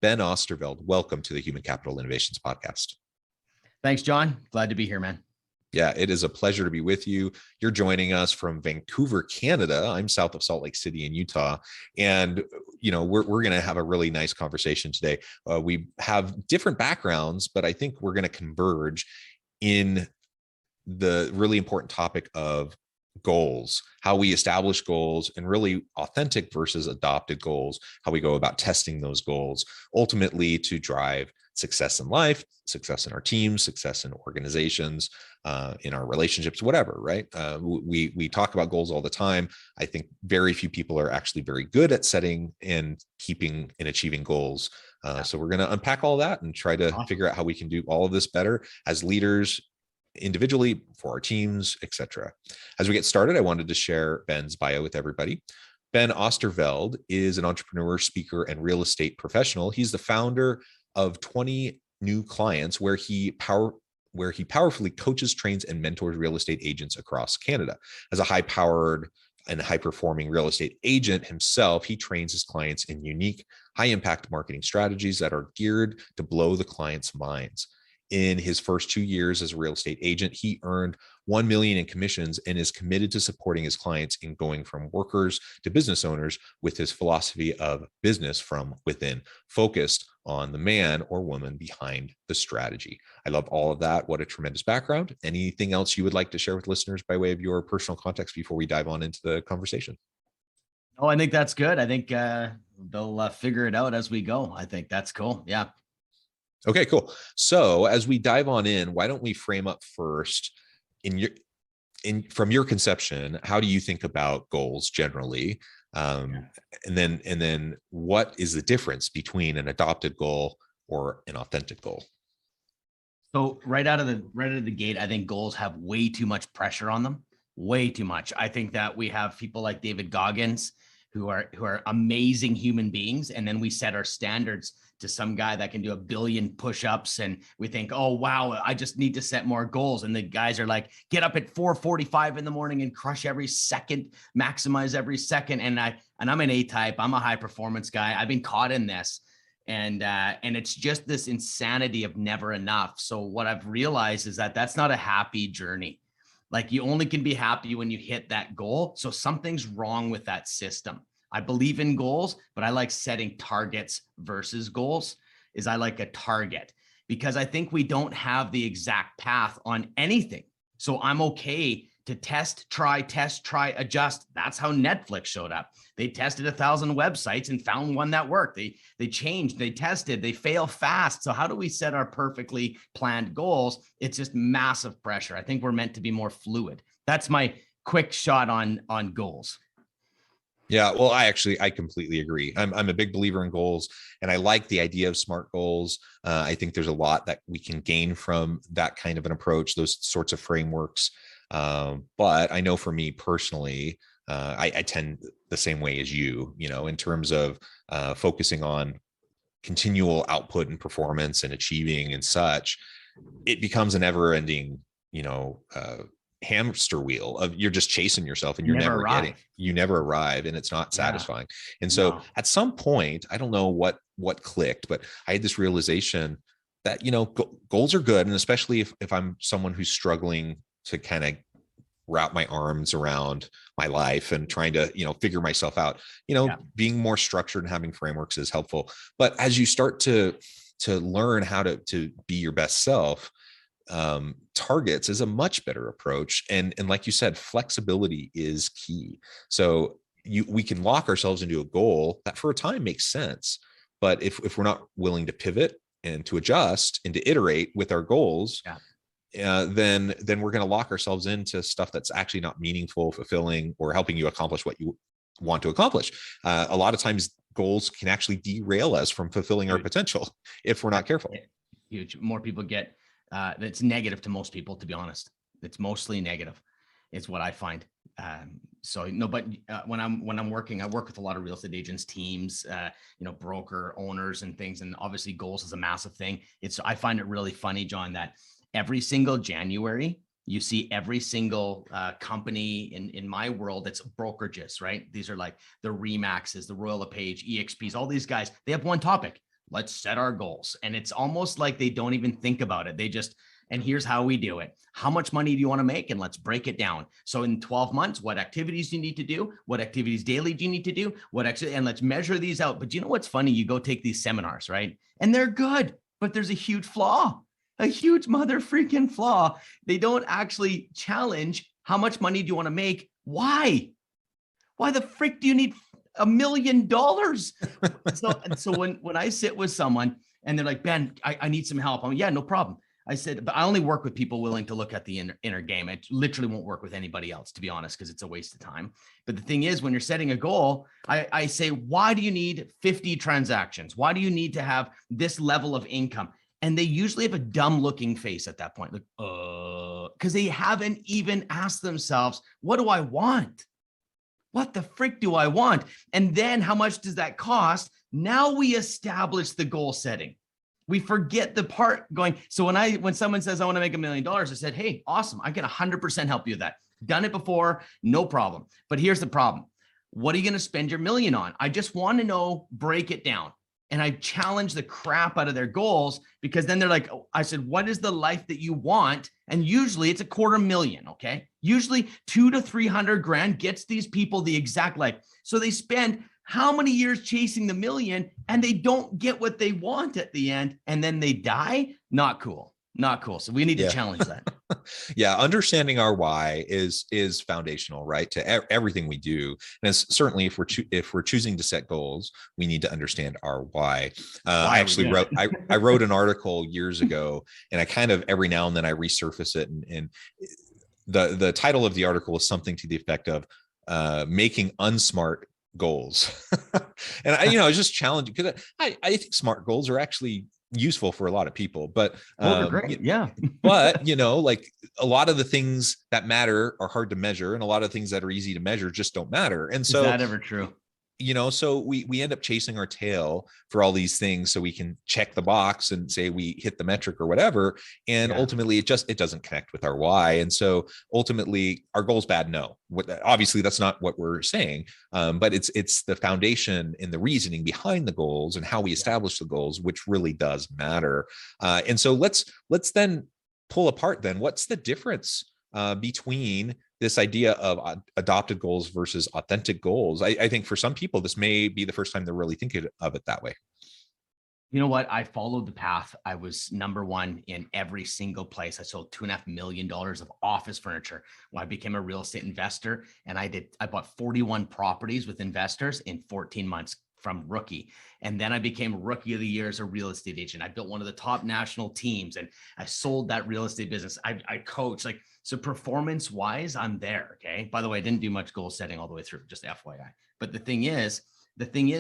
Ben Oosterveld. Welcome to the Human Capital Innovations Podcast. Thanks, John. Glad to be here, man. Yeah, it is a pleasure to be with you. You're joining us from Vancouver, Canada. I'm south of Salt Lake City in Utah. And, we're going to have a really nice conversation today. We have different backgrounds, but I think we're going to converge in the really important topic of goals, how we establish goals, and really authentic versus adopted goals, how we go about testing those goals, ultimately to drive success in life, success in our teams, success in organizations, in our relationships, whatever, right? We talk about goals all the time. I think very few people are actually very good at setting and keeping and achieving goals. So we're going to unpack all that and try to figure out how we can do all of this better as leaders, individually, for our teams, etc. As we get started, I wanted to share Ben's bio with everybody. Ben Oosterveld is an entrepreneur, speaker, and real estate professional. He's the founder of 20 New Clients, where he powerfully coaches, trains, and mentors real estate agents across Canada. As a high-powered and high-performing real estate agent himself, he trains his clients in unique, high-impact marketing strategies that are geared to blow the clients' minds. In his first 2 years as a real estate agent, he earned $1 million in commissions and is committed to supporting his clients in going from workers to business owners with his philosophy of business from within, focused on the man or woman behind the strategy. I love all of that. What a tremendous background. Anything else you would like to share with listeners by way of your personal context before we dive on into the conversation? Oh, I think that's good. I think they'll figure it out as we go. I think that's cool. Yeah. Okay, cool. So as we dive on in, why don't we frame up first from your conception, how do you think about goals generally? And then what is the difference between an adopted goal or an authentic goal? So right out of the gate, I think goals have way too much pressure on them. Way too much. I think that we have people like David Goggins who are amazing human beings, and then we set our standards to some guy that can do 1 billion push-ups, and we think, oh wow, I just need to set more goals. And the guys are like, get up at 4:45 in the morning and crush every second, maximize every second. And I'm an A-type. I'm a high performance guy. I've been caught in this, and it's just this insanity of never enough. So what I've realized is that that's not a happy journey. Like, you only can be happy when you hit that goal. So something's wrong with that system. I believe in goals, but I like setting targets versus goals. I like a target, because I think we don't have the exact path on anything. So I'm okay to test, try, adjust. That's how Netflix showed up. They tested 1,000 websites and found one that worked. They changed, they tested, they fail fast. So how do we set our perfectly planned goals? It's just massive pressure. I think we're meant to be more fluid. That's my quick shot on goals. Yeah, well, I completely agree. I'm a big believer in goals, and I like the idea of SMART goals. I think there's a lot that we can gain from that kind of an approach, those sorts of frameworks. But I know for me personally, I tend the same way as you, in terms of focusing on continual output and performance and achieving and such. It becomes a never-ending, hamster wheel of you're just chasing yourself and you never arrive, and it's not satisfying. And so at some point, I don't know what clicked, but I had this realization that, goals are good. And especially if I'm someone who's struggling to kind of wrap my arms around my life and trying to, figure myself out, being more structured and having frameworks is helpful. But as you start to learn how to be your best self, targets is a much better approach. And like you said, flexibility is key. So we can lock ourselves into a goal that for a time makes sense. But if we're not willing to pivot and to adjust and to iterate with our goals, then we're going to lock ourselves into stuff that's actually not meaningful, fulfilling, or helping you accomplish what you want to accomplish. A lot of times goals can actually derail us from fulfilling our potential if we're not careful. Huge. More people get that's negative to most people, to be honest. It's mostly negative. It's what I find. But when I'm working, I work with a lot of real estate agents, teams, broker owners and things. And obviously goals is a massive thing. I find it really funny, John, that every single January, you see every single company in my world, it's brokerages, right? These are like the Remaxes, the Royal LePage, EXPs, all these guys, they have one topic. let's set our goals. And it's almost like they don't even think about it. They just, and here's how we do it. How much money do you want to make? And let's break it down. So in 12 months, what activities do you need to do? What activities daily do you need to do? And let's measure these out. But you know what's funny? You go take these seminars, right? And they're good, but there's a huge flaw, a huge mother freaking flaw. They don't actually challenge how much money do you want to make? Why? Why the frick do you need $1 million? So when I sit with someone and they're like, Ben, I need some help. I'm like, yeah, no problem. I said, but I only work with people willing to look at the inner game. I literally won't work with anybody else, to be honest, because it's a waste of time. But the thing is, when you're setting a goal, I say, why do you need 50 transactions? Why do you need to have this level of income? And they usually have a dumb looking face at that point, like, because they haven't even asked themselves, what do I want? What the frick do I want? And then how much does that cost? Now we establish the goal setting. We forget the part going. So when someone says, I want to make $1 million, I said, hey, awesome. I can 100% help you with that. Done it before, no problem. But here's the problem. What are you going to spend your million on? I just want to know, break it down. And I challenge the crap out of their goals, because then they're like, I said, what is the life that you want? And usually it's $250,000. Okay. Usually 200 to 300 grand gets these people the exact life. So they spend how many years chasing the million and they don't get what they want at the end, and then they die? Not cool. Not cool. So we need to challenge that. Yeah. Understanding our why is foundational, right? To everything we do. And it's certainly if we're choosing to set goals, we need to understand our why. I actually I wrote an article years ago, and I kind of every now and then I resurface it. And the title of the article is something to the effect of making unsmart goals. And I was just challenging, because I think smart goals are actually useful for a lot of people, but great. Yeah. But like a lot of the things that matter are hard to measure, and a lot of things that are easy to measure just don't matter. And so is that ever true? So we end up chasing our tail for all these things so we can check the box and say we hit the metric or whatever. And ultimately it doesn't connect with our why. And so ultimately our goal's bad. No, obviously that's not what we're saying. But it's the foundation and the reasoning behind the goals and how we establish the goals, which really does matter. And so let's then pull apart then what's the difference between this idea of adopted goals versus authentic goals. I think for some people, this may be the first time they're really thinking of it that way. You know what? I followed the path. I was number one in every single place. I sold $2.5 million of office furniture when I became a real estate investor. And I bought 41 properties with investors in 14 months from rookie. And then I became rookie of the year as a real estate agent. I built one of the top national teams, and I sold that real estate business. I coach, so performance wise, I'm there. Okay. By the way, I didn't do much goal setting all the way through, just FYI. But the thing is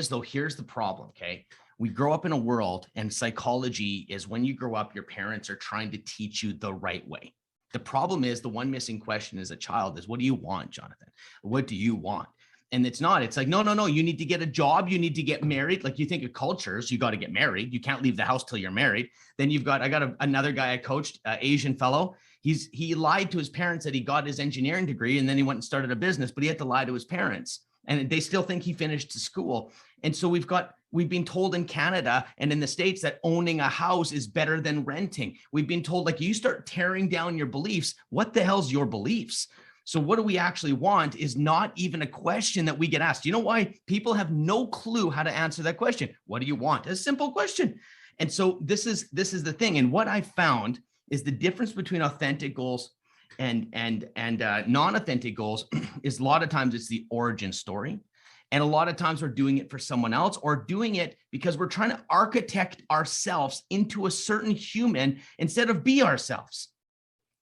though, here's the problem. Okay. We grow up in a world, and psychology is when you grow up, your parents are trying to teach you the right way. The problem is, the one missing question as a child is, what do you want, Jonathan? What do you want? And it's like, no, you need to get a job. You need to get married. Like, you think of cultures, you got to get married. You can't leave the house till you're married. Then I got another guy I coached, Asian fellow. He lied to his parents that he got his engineering degree, and then he went and started a business, but he had to lie to his parents, and they still think he finished school. And so we've been told in Canada and in the States that owning a house is better than renting. We've been told, like, you start tearing down your beliefs. What the hell's your beliefs? So what do we actually want is not even a question that we get asked. You know why? People have no clue how to answer that question. What do you want? A simple question. And so this is the thing. And what I found is the difference between authentic goals and non-authentic goals is a lot of times it's the origin story. And a lot of times we're doing it for someone else, or doing it because we're trying to architect ourselves into a certain human instead of be ourselves.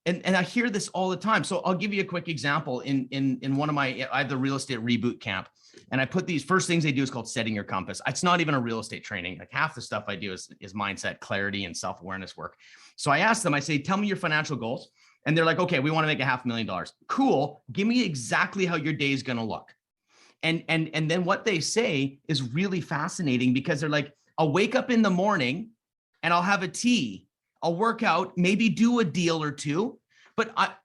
And I hear this all the time. So I'll give you a quick example. In one of I have the real estate reboot camp, and I put these first things they do is called setting your compass. It's not even a real estate training. Like, half the stuff I do is mindset, clarity, and self-awareness work. So I ask them, I say, tell me your financial goals. And they're like, okay, we want to make $500,000. Cool. Give me exactly how your day is going to look. And then what they say is really fascinating, because they're like, I'll wake up in the morning and I'll have a tea. I'll work out, maybe do a deal or two.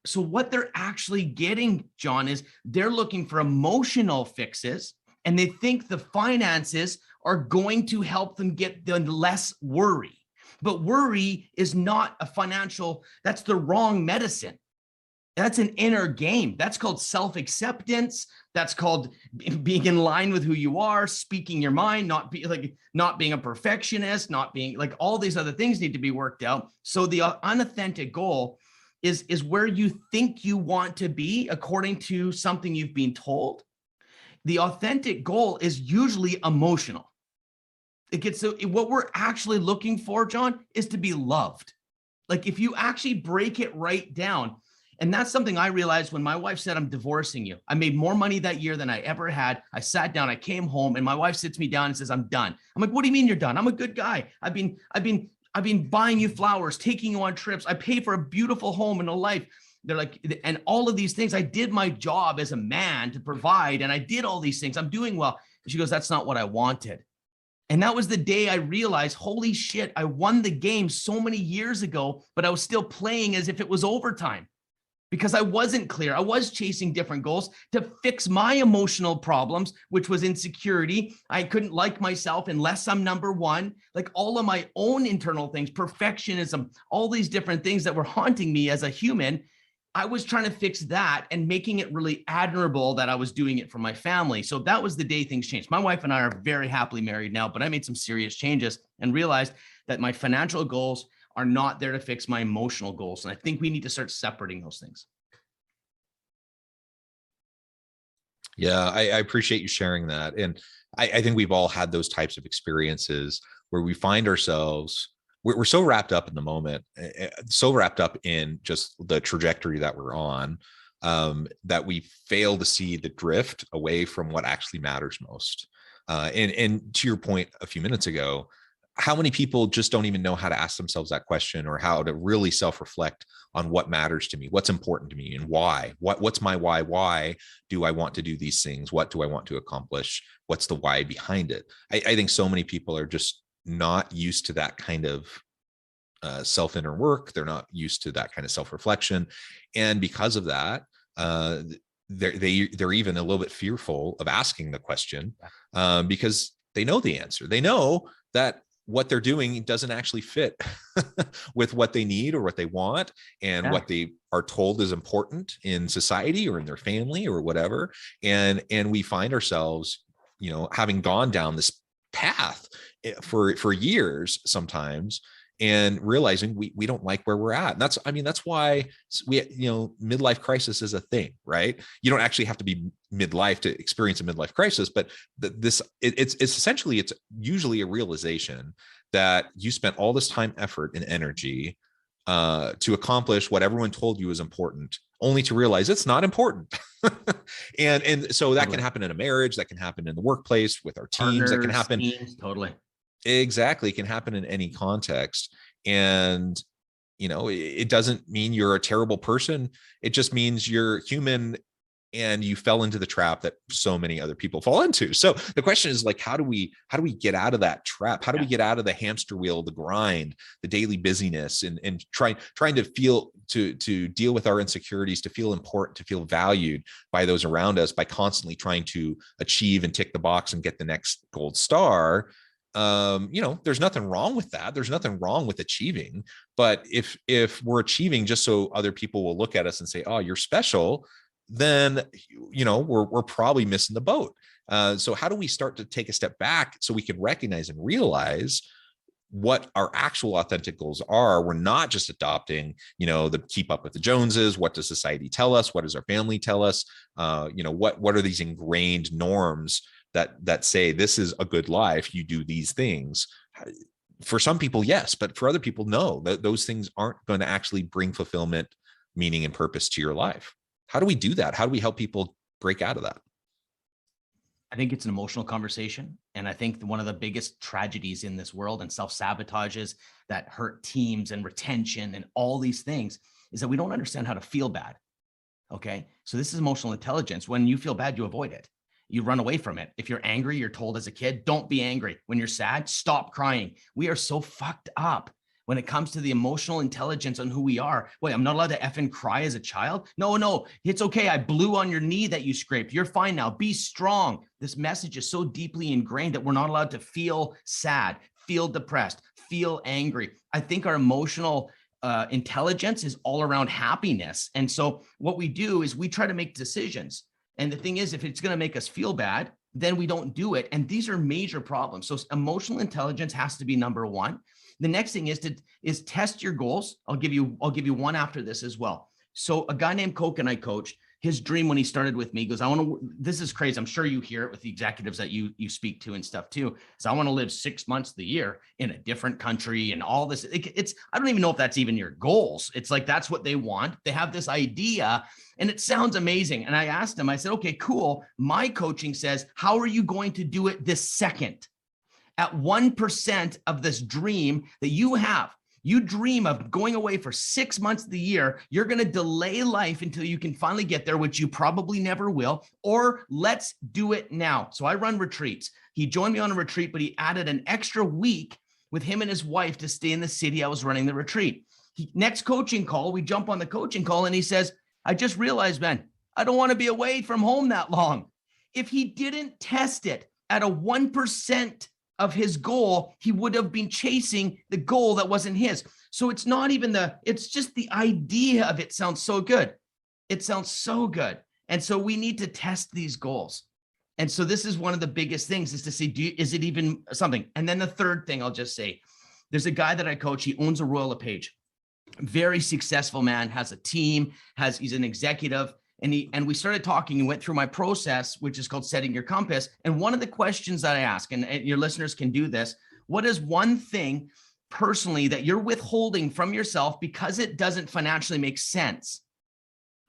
So what they're actually getting, John, is they're looking for emotional fixes, and they think the finances are going to help them get the less worry. But worry is not a financial, that's the wrong medicine. That's an inner game. That's called self-acceptance. That's called being in line with who you are, speaking your mind, not being a perfectionist, not being like all these other things need to be worked out. So the unauthentic goal is where you think you want to be according to something you've been told. The authentic goal is usually emotional. What we're actually looking for, John, is to be loved. Like if you actually break it right down, and that's something I realized when my wife said, I'm divorcing you. I made more money that year than I ever had. I sat down, I came home, and my wife sits me down and says, I'm done. I'm like, what do you mean you're done? I'm a good guy. I've been buying you flowers, taking you on trips. I pay for a beautiful home and a life. They're like, and all of these things, I did my job as a man to provide, and I did all these things. I'm doing well. And she goes, that's not what I wanted. And that was the day I realized, holy shit, I won the game so many years ago, but I was still playing as if it was overtime because I wasn't clear. I was chasing different goals to fix my emotional problems, which was insecurity. I couldn't like myself unless I'm number one, like all of my own internal things, perfectionism, all these different things that were haunting me as a human. I was trying to fix that and making it really admirable that I was doing it for my family. So that was the day things changed. My wife and I are very happily married now, but I made some serious changes and realized that my financial goals are not there to fix my emotional goals. And I think we need to start separating those things. Yeah, I appreciate you sharing that. And I think we've all had those types of experiences where we find ourselves, we're so wrapped up in the moment, so wrapped up in just the trajectory that we're on, that we fail to see the drift away from what actually matters most. And to your point a few minutes ago, how many people just don't even know how to ask themselves that question or how to really self-reflect on what matters to me, what's important to me, and why? What's my why? Why do I want to do these things? What do I want to accomplish? What's the why behind it? I think so many people are just not used to that kind of self-inner work. They're not used to that kind of self-reflection. And because of that, they're even a little bit fearful of asking the question because they know the answer. They know that what they're doing doesn't actually fit with what they need or what they want and what they are told is important in society or in their family or whatever. And we find ourselves, having gone down this path for years sometimes, and realizing we don't like where we're at. And that's why midlife crisis is a thing, right? You don't actually have to be midlife to experience a midlife crisis, but it's essentially, it's usually a realization that you spent all this time, effort, and energy to accomplish what everyone told you is important, only to realize it's not important. and so that can happen in a marriage, that can happen in the workplace with our teams, that can happen teams, totally. Exactly. It can happen in any context. And, it doesn't mean you're a terrible person. It just means you're human and you fell into the trap that so many other people fall into. So the question is like, how do we get out of that trap? How do we get out of the hamster wheel, the grind, the daily busyness, and trying to feel, to deal with our insecurities, to feel important, to feel valued by those around us by constantly trying to achieve and tick the box and get the next gold star? There's nothing wrong with that. There's nothing wrong with achieving. But if we're achieving just so other people will look at us and say, oh, you're special, then, we're probably missing the boat. So how do we start to take a step back so we can recognize and realize what our actual authentic goals are? We're not just adopting, the keep up with the Joneses. What does society tell us? What does our family tell us? What are these ingrained norms that say this is a good life, you do these things? For some people, yes, but for other people, no. Those things aren't going to actually bring fulfillment, meaning, and purpose to your life. How do we do that? How do we help people break out of that? I think it's an emotional conversation. And I think one of the biggest tragedies in this world and self-sabotages that hurt teams and retention and all these things is that we don't understand how to feel bad. Okay. So this is emotional intelligence. When you feel bad, you avoid it. You run away from it. If you're angry, you're told as a kid, don't be angry. When you're sad, stop crying. We are so fucked up when it comes to the emotional intelligence on who we are. Wait, I'm not allowed to effing cry as a child? No, it's okay. I blew on your knee that you scraped. You're fine now. Be strong. This message is so deeply ingrained that we're not allowed to feel sad, feel depressed, feel angry. I think our emotional intelligence is all around happiness. And so what we do is we try to make decisions. And the thing is, if it's going to make us feel bad, then we don't do it. And these are major problems. So emotional intelligence has to be number one. The next thing is test your goals. I'll give you one after this as well. So a guy named Coke and I coached. His dream when he started with me goes, this is crazy. I'm sure you hear it with the executives that you speak to and stuff too. So I want to live 6 months of the year in a different country and all this. I don't even know if that's even your goals. It's like, that's what they want. They have this idea and it sounds amazing. And I asked him, I said, okay, cool. My coaching says, how are you going to do it this second? At 1% of this dream that you have. You dream of going away for 6 months of the year. You're going to delay life until you can finally get there, which you probably never will, or let's do it now. So I run retreats. He joined me on a retreat, but he added an extra week with him and his wife to stay in the city I was running the retreat. Next coaching call, we jump on the coaching call and he says, I just realized, man, I don't want to be away from home that long. If he didn't test it at a 1% of his goal, he would have been chasing the goal that wasn't his. So it's not even it's just the idea of it sounds so good. It sounds so good. And so we need to test these goals. And so this is one of the biggest things is to see, is it even something? And then the third thing I'll just say, there's a guy that I coach, he owns a Royal LePage, very successful man, has a team, he's an executive. And we started talking and went through my process, which is called setting your compass. And one of the questions that I ask, and your listeners can do this, what is one thing personally that you're withholding from yourself because it doesn't financially make sense?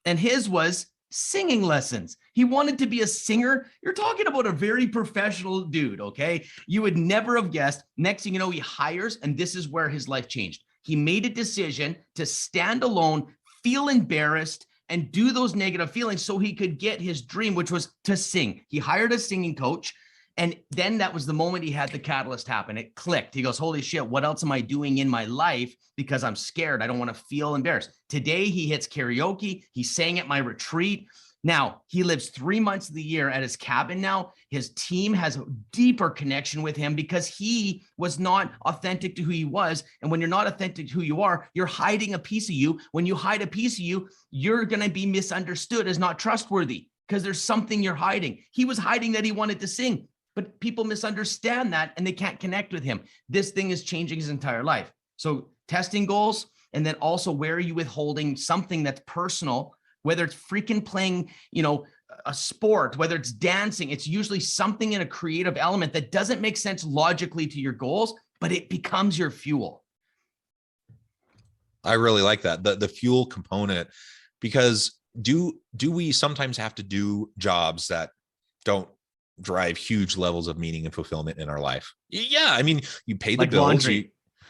And his was singing lessons. He wanted to be a singer. You're talking about a very professional dude, okay? You would never have guessed. Next thing you know, he hires, and this is where his life changed. He made a decision to stand alone, feel embarrassed, and do those negative feelings so he could get his dream, which was to sing. He hired a singing coach. And then that was the moment he had the catalyst happen. It clicked. He goes, holy shit, what else am I doing in my life? Because I'm scared. I don't want to feel embarrassed. Today, he hits karaoke. He sang at my retreat. Now, he lives 3 months of the year at his cabin now. His team has a deeper connection with him because he was not authentic to who he was. And when you're not authentic to who you are, you're hiding a piece of you. When you hide a piece of you, you're going to be misunderstood as not trustworthy because there's something you're hiding. He was hiding that he wanted to sing, but people misunderstand that and they can't connect with him. This thing is changing his entire life. So testing goals, and then also where are you withholding something that's personal, whether it's freaking playing, a sport, whether it's dancing, it's usually something in a creative element that doesn't make sense logically to your goals, but it becomes your fuel. I really like that, the fuel component, because do we sometimes have to do jobs that don't drive huge levels of meaning and fulfillment in our life? Yeah. I mean, you pay the bills.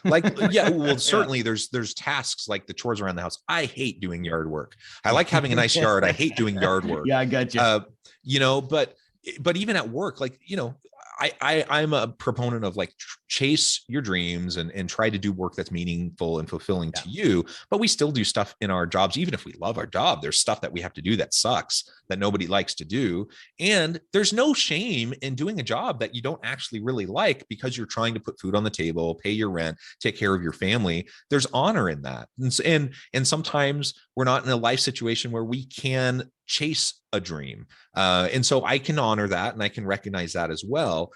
Yeah, well, certainly yeah. There's tasks like the chores around the house. I hate doing yard work. I like having a nice yard. I hate doing yard work. Yeah, I got you. But even at work, I'm a proponent of chase your dreams and try to do work that's meaningful and fulfilling to you. But we still do stuff in our jobs. Even if we love our job, there's stuff that we have to do that sucks, that nobody likes to do. And there's no shame in doing a job that you don't actually really like because you're trying to put food on the table, pay your rent, take care of your family. There's honor in that. And sometimes we're not in a life situation where we can chase a dream. And so I can honor that and I can recognize that as well.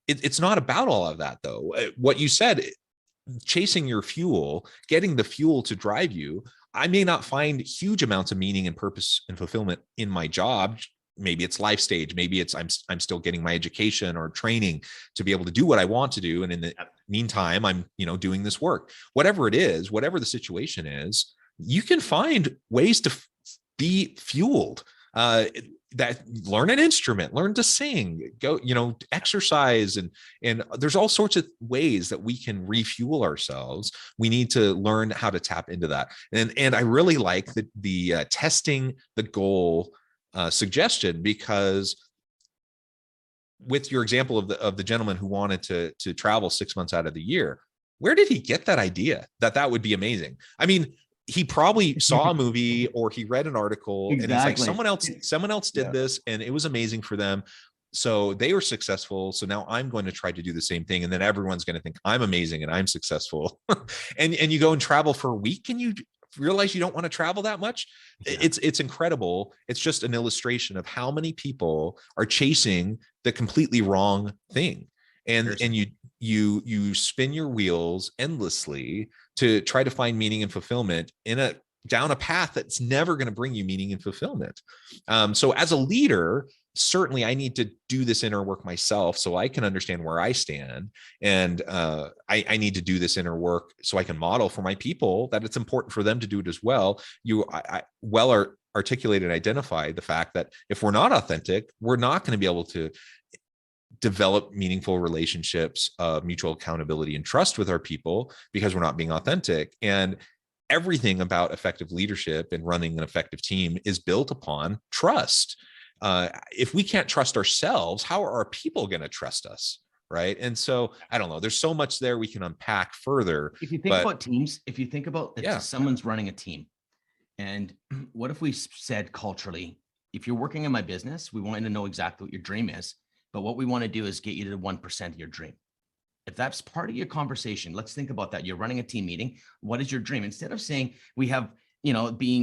It's not about all of that though. What you said, chasing your fuel, getting the fuel to drive you. I may not find huge amounts of meaning and purpose and fulfillment in my job. Maybe it's life stage. Maybe it's I'm still getting my education or training to be able to do what I want to do. And in the meantime, I'm doing this work. Whatever it is, whatever the situation is, you can find ways to be fueled. That learn an instrument, learn to sing, go, exercise, and there's all sorts of ways that we can refuel ourselves. We need to learn how to tap into that. And I really like the testing the goal suggestion, because with your example of the gentleman who wanted to travel 6 months out of the year, where did he get that idea that would be amazing? I mean, he probably saw a movie or he read an article and he's like, Exactly. someone else did this and it was amazing for them. So they were successful. So now I'm going to try to do the same thing. And then everyone's going to think I'm amazing and I'm successful. and you go and travel for a week and you realize you don't want to travel that much. Yeah. It's incredible. It's just an illustration of how many people are chasing the completely wrong thing. And you spin your wheels endlessly to try to find meaning and fulfillment down a path that's never going to bring you meaning and fulfillment. So as a leader, certainly I need to do this inner work myself so I can understand where I stand. And I need to do this inner work so I can model for my people that it's important for them to do it as well. I articulated and identified the fact that if we're not authentic, we're not going to be able to develop meaningful relationships of mutual accountability and trust with our people because we're not being authentic. And everything about effective leadership and running an effective team is built upon trust. If we can't trust ourselves, how are our people going to trust us? Right. And so I don't know, there's so much there we can unpack further. If you think about teams, if you think about someone's running a team, and what if we said culturally, if you're working in my business, we want you to know exactly what your dream is, but what we want to do is get you to 1% of your dream. If that's part of your conversation, let's think about that. You're running a team meeting. What is your dream? Instead of saying we have,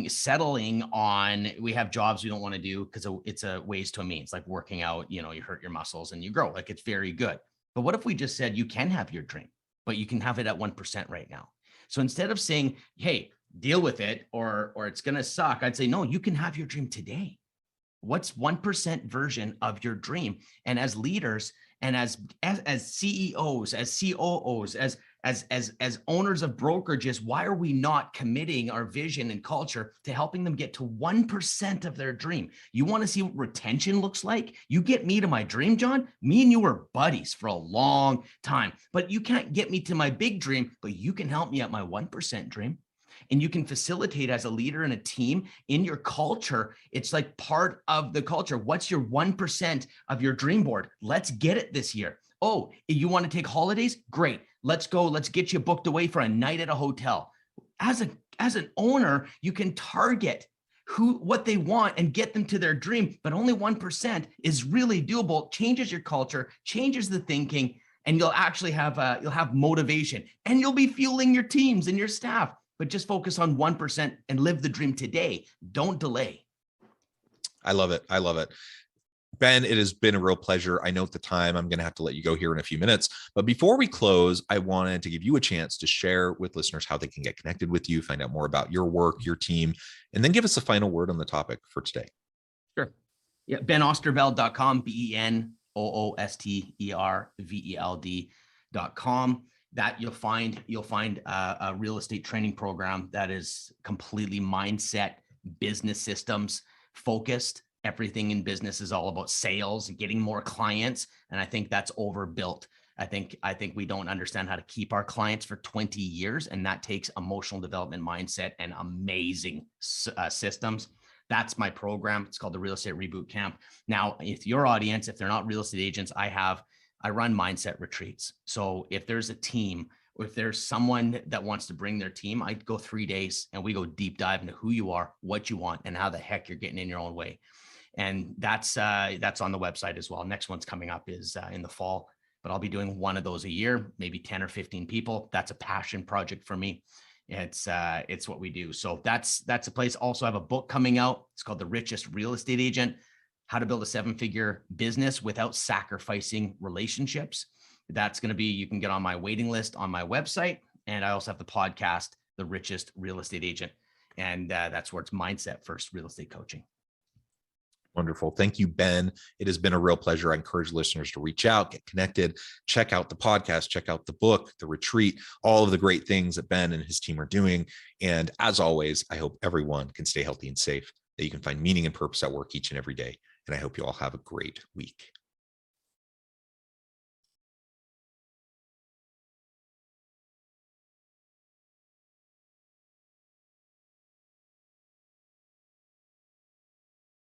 settling on, we have jobs we don't want to do because it's a ways to a means, like working out, you hurt your muscles and you grow, like it's very good. But what if we just said you can have your dream, but you can have it at 1% right now? So instead of saying, hey, deal with it or it's going to suck, I'd say, no, you can have your dream today. What's 1% version of your dream? And as leaders and as CEOs, as COOs, as owners of brokerages, why are we not committing our vision and culture to helping them get to 1% of their dream? You want to see what retention looks like? You get me to my dream, John. Me and you were buddies for a long time, but you can't get me to my big dream, but you can help me at my 1% dream. And you can facilitate as a leader in a team in your culture. It's like part of the culture. What's your 1% of your dream board? Let's get it this year. Oh, you want to take holidays? Great. Let's go. Let's get you booked away for a night at a hotel. As an owner, you can target what they want and get them to their dream, but only 1% is really doable. Changes your culture, changes the thinking, and you'll actually have motivation, and you'll be fueling your teams and your staff. But just focus on 1% and live the dream today. Don't delay. I love it. I love it. Ben, it has been a real pleasure. I know at the time I'm going to have to let you go here in a few minutes, but before we close, I wanted to give you a chance to share with listeners how they can get connected with you, find out more about your work, your team, and then give us a final word on the topic for today. Sure. Yeah. BenOosterveld.com, BenOosterveld.com. That you'll find a real estate training program that is completely mindset, business systems focused. Everything in business is all about sales and getting more clients. And I think that's overbuilt. I think we don't understand how to keep our clients for 20 years. And that takes emotional development mindset and amazing systems. That's my program. It's called the Real Estate Reboot Camp. Now, if your audience, if they're not real estate agents, I run mindset retreats. So if there's a team, or if there's someone that wants to bring their team, I go 3 days and we go deep dive into who you are, what you want, and how the heck you're getting in your own way. And that's on the website as well. Next one's coming up is in the fall, but I'll be doing one of those a year, maybe 10 or 15 people. That's a passion project for me. It's what we do. So that's a place. Also, I have a book coming out. It's called The Richest Real Estate Agent: How to Build a 7-Figure Business Without Sacrificing Relationships. That's going to be, you can get on my waiting list on my website. And I also have the podcast, The Richest Real Estate Agent. And that's where it's mindset first real estate coaching. Wonderful. Thank you, Ben. It has been a real pleasure. I encourage listeners to reach out, get connected, check out the podcast, check out the book, the retreat, all of the great things that Ben and his team are doing. And as always, I hope everyone can stay healthy and safe, that you can find meaning and purpose at work each and every day. And I hope you all have a great week.